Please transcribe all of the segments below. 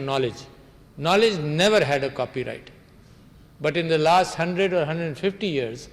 knowledge. Knowledge never had a copyright. But in the last 100 or 150 years,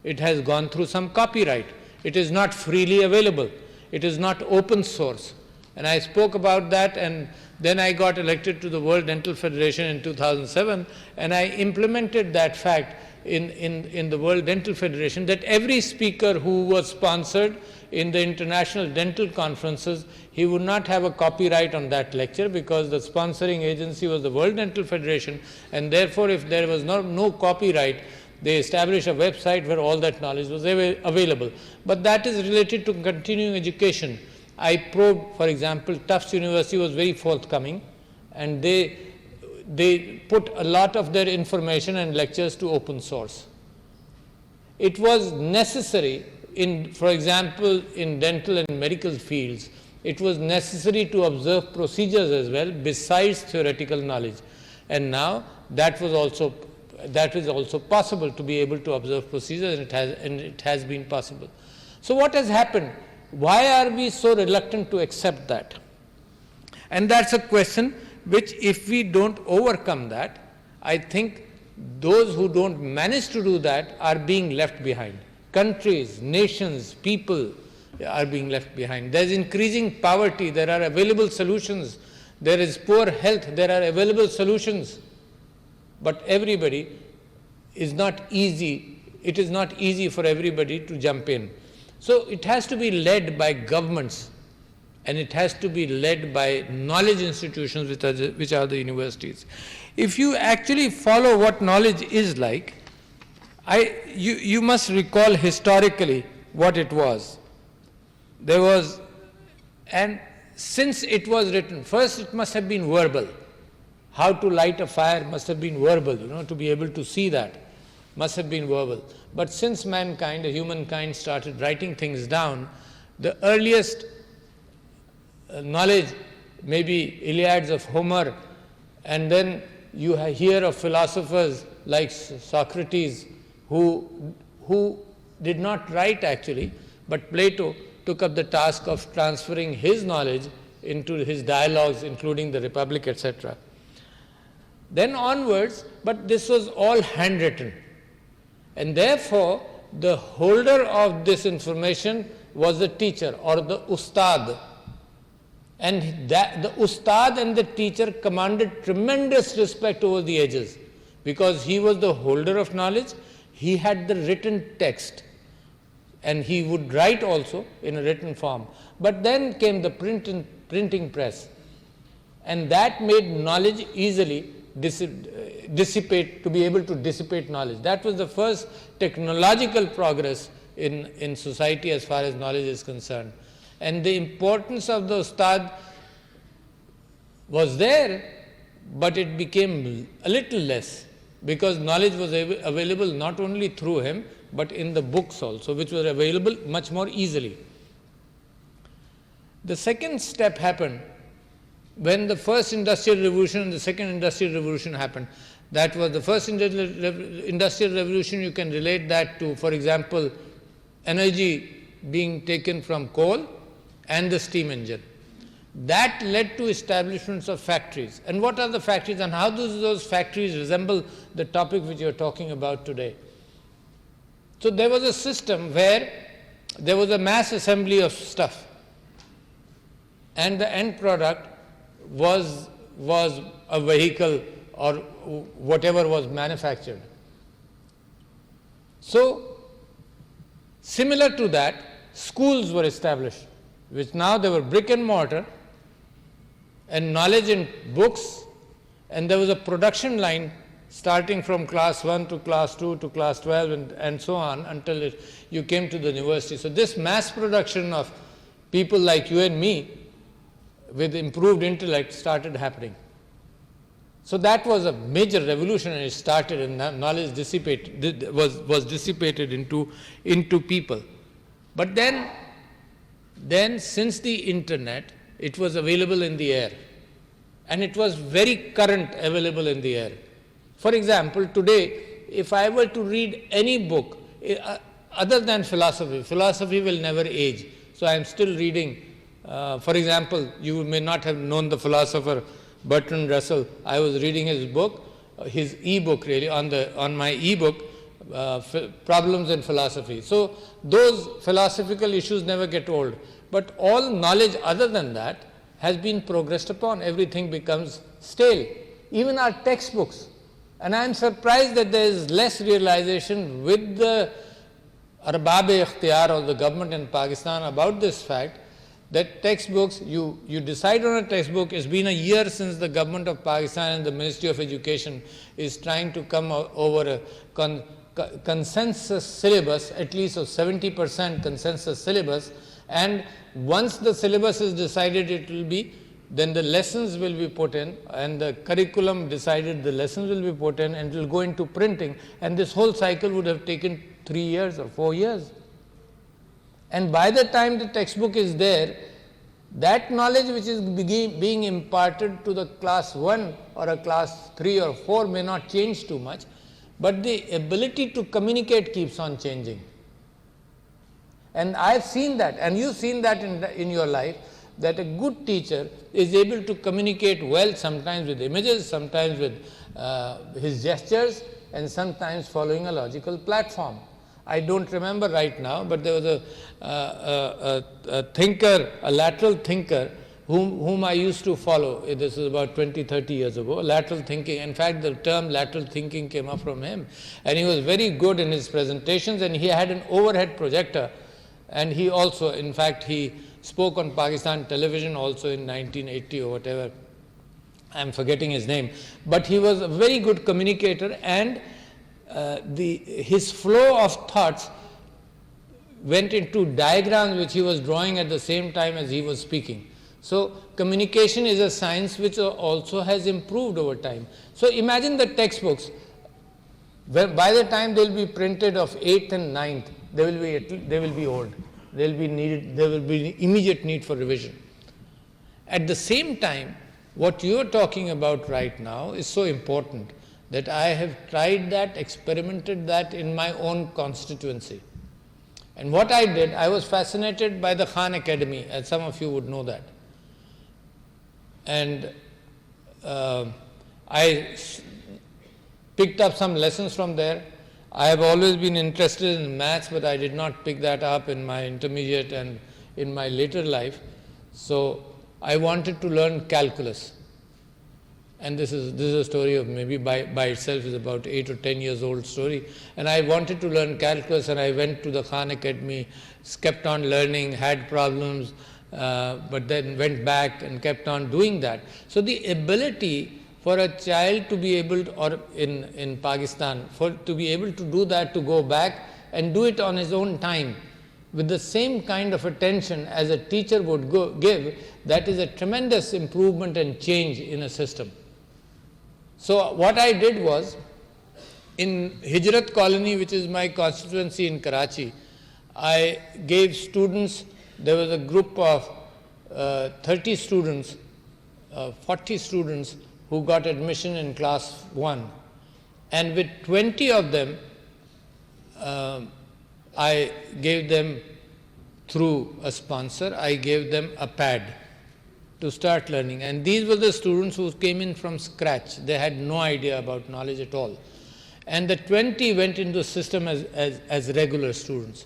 it has gone through some copyright. It is not freely available. It is not open source. And I spoke about that, and then I got elected to the World Dental Federation in 2007, and I implemented that fact in the World Dental Federation, that every speaker who was sponsored in the international dental conferences, he would not have a copyright on that lecture, because the sponsoring agency was the World Dental Federation, and therefore if there was no copyright, they established a website where all that knowledge was available. But that is related to continuing education. I probed, for example, Tufts University was very forthcoming, and they put a lot of their information and lectures to open source. It was necessary for example, in dental and medical fields, it was necessary to observe procedures as well besides theoretical knowledge. And now that is also possible, to be able to observe procedures, and it has been possible. So what has happened? Why are we so reluctant to accept that? And that's a question which, if we don't overcome that, I think those who don't manage to do that are being left behind. Countries, nations, people are being left behind. There is increasing poverty, there are available solutions. There is poor health, there are available solutions. But everybody is not easy, it is not easy for everybody to jump in. So it has to be led by governments, and it has to be led by knowledge institutions, which are the universities. If you actually follow what knowledge is like, you must recall historically what it was. There was, and since it was written, first it must have been verbal. How to light a fire must have been verbal, to be able to see that must have been verbal. But since mankind, humankind started writing things down, the earliest knowledge, maybe Iliads of Homer, and then you hear of philosophers like Socrates, who did not write actually, but Plato took up the task of transferring his knowledge into his dialogues, including the Republic, etc. Then onwards, but this was all handwritten. And therefore, the holder of this information was the teacher or the ustad. And the ustad and the teacher commanded tremendous respect over the ages, because he was the holder of knowledge. He had the written text, and he would write also in a written form. But then came the printing press, and that made knowledge easily dissipate, to be able to dissipate knowledge. That was the first technological progress in society as far as knowledge is concerned. And the importance of the ustad was there, but it became a little less, because knowledge was available not only through him, but in the books also, which were available much more easily. The second step happened when the first industrial revolution and the second industrial revolution happened. That was the first industrial revolution. You can relate that to, for example, energy being taken from coal and the steam engine. That led to establishments of factories. And what are the factories, and how do those factories resemble the topic which you are talking about today? So there was a system where there was a mass assembly of stuff, and the end product was a vehicle or whatever was manufactured. So similar to that, schools were established, which now they were brick and mortar, and knowledge in books, and there was a production line starting from class 1 to class 2 to class 12 and so on until you came to the university. So this mass production of people like you and me with improved intellect started happening. So that was a major revolution, and it started, and knowledge was dissipated into people. But then since the internet, it was available in the air, and it was very current available in the air. For example, today, if I were to read any book other than philosophy, philosophy will never age. So I am still reading, for example, you may not have known the philosopher Bertrand Russell. I was reading his book, his e-book really, on my e-book, Problems in Philosophy. So those philosophical issues never get old. But all knowledge other than that has been progressed upon. Everything becomes stale. Even our textbooks. And I am surprised that there is less realization with the Arbab-e-Ikhtiyar of the government in Pakistan about this fact, that textbooks, you decide on a textbook. It's been a year since the government of Pakistan and the Ministry of Education is trying to come over a consensus syllabus, at least of 70% consensus syllabus, and once the syllabus is decided, it will be, then the lessons will be put in, and the curriculum decided, the lessons will be put in, and it will go into printing, and this whole cycle would have taken 3 years or 4 years. And by the time the textbook is there, that knowledge which is being imparted to the class 1 or a class 3 or 4 may not change too much, but the ability to communicate keeps on changing. And I've seen that, and you've seen that in your life, that a good teacher is able to communicate well, sometimes with images, sometimes with his gestures, and sometimes following a logical platform. I don't remember right now, but there was a thinker, a lateral thinker, whom I used to follow. This is about 20, 30 years ago, lateral thinking. In fact, the term lateral thinking came up from him. And he was very good in his presentations, and he had an overhead projector. And he also, in fact, he spoke on Pakistan television also in 1980 or whatever. I'm forgetting his name. But he was a very good communicator, and his flow of thoughts went into diagrams which he was drawing at the same time as he was speaking. So communication is a science which also has improved over time. So imagine the textbooks, by the time they will be printed of 8th and 9th, they will be old. There will be immediate need for revision. At the same time, what you are talking about right now is so important that I have tried that, experimented that in my own constituency. And what I did, I was fascinated by the Khan Academy, as some of you would know that. And I picked up some lessons from there. I have always been interested in maths, but I did not pick that up in my intermediate and in my later life. So I wanted to learn calculus. And this is a story of maybe by itself is about 8 or 10 years old story. And I wanted to learn calculus, and I went to the Khan Academy, kept on learning, had problems, but then went back and kept on doing that. So the ability for a child to be able to, or in Pakistan, to be able to do that, to go back and do it on his own time with the same kind of attention as a teacher would give, that is a tremendous improvement and change in a system. So what I did was, in Hijrat Colony, which is my constituency in Karachi, I gave students, there was a group of 30 students, 40 students who got admission in class 1. And with 20 of them, I gave them, through a sponsor, I gave them a pad to start learning. And these were the students who came in from scratch. They had no idea about knowledge at all. And the 20 went into the system as regular students.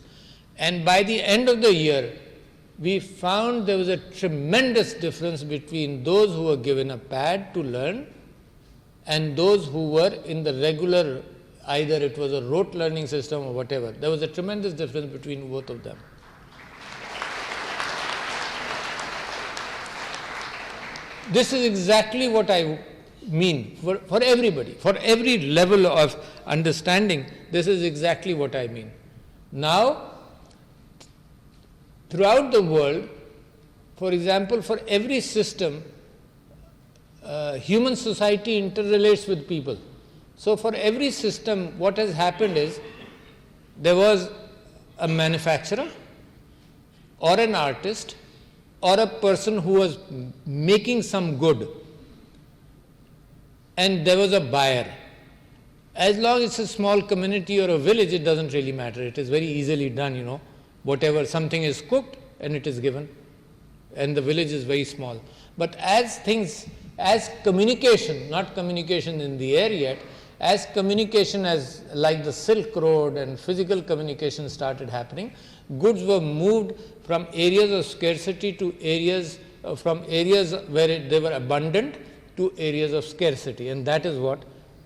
And by the end of the year, we found there was a tremendous difference between those who were given a pad to learn and those who were in the regular, either it was a rote learning system or whatever. There was a tremendous difference between both of them. This is exactly what I mean for everybody, for every level of understanding. This is exactly what I mean. Now, throughout the world, for example, for every system, human society interrelates with people. So for every system, what has happened is, there was a manufacturer or an artist or a person who was making some good, and there was a buyer. As long as it's a small community or a village, it doesn't really matter. It is very easily done, you know. Whatever, something is cooked and it is given, and the village is very small. But as as communication, not communication in the air yet, as communication as like the Silk Road and physical communication started happening, goods were moved from areas of scarcity to areas, from areas where they were abundant to areas of scarcity, and that is what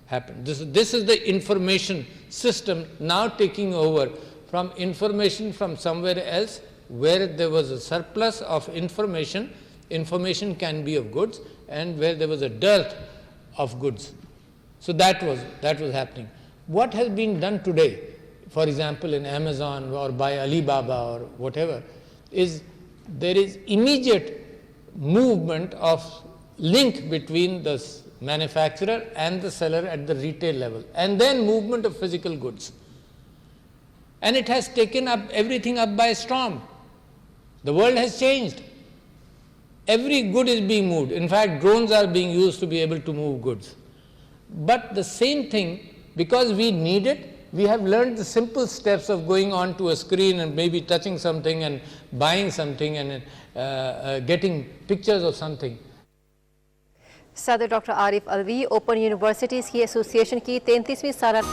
happened. This is the information system now taking over from information from somewhere else where there was a surplus of information. Information can be of goods, and where there was a dearth of goods. So that was happening. What has been done today, for example, in Amazon or by Alibaba or whatever, is there is immediate movement of link between the manufacturer and the seller at the retail level, and then movement of physical goods. And it has taken up everything up by storm. The world has changed. Every good is being moved. In fact, drones are being used to be able to move goods. But the same thing, because we need it, we have learned the simple steps of going on to a screen and maybe touching something and buying something and getting pictures of something. सदर doctor Arif Alvi open universities की association की 33वीं सालाना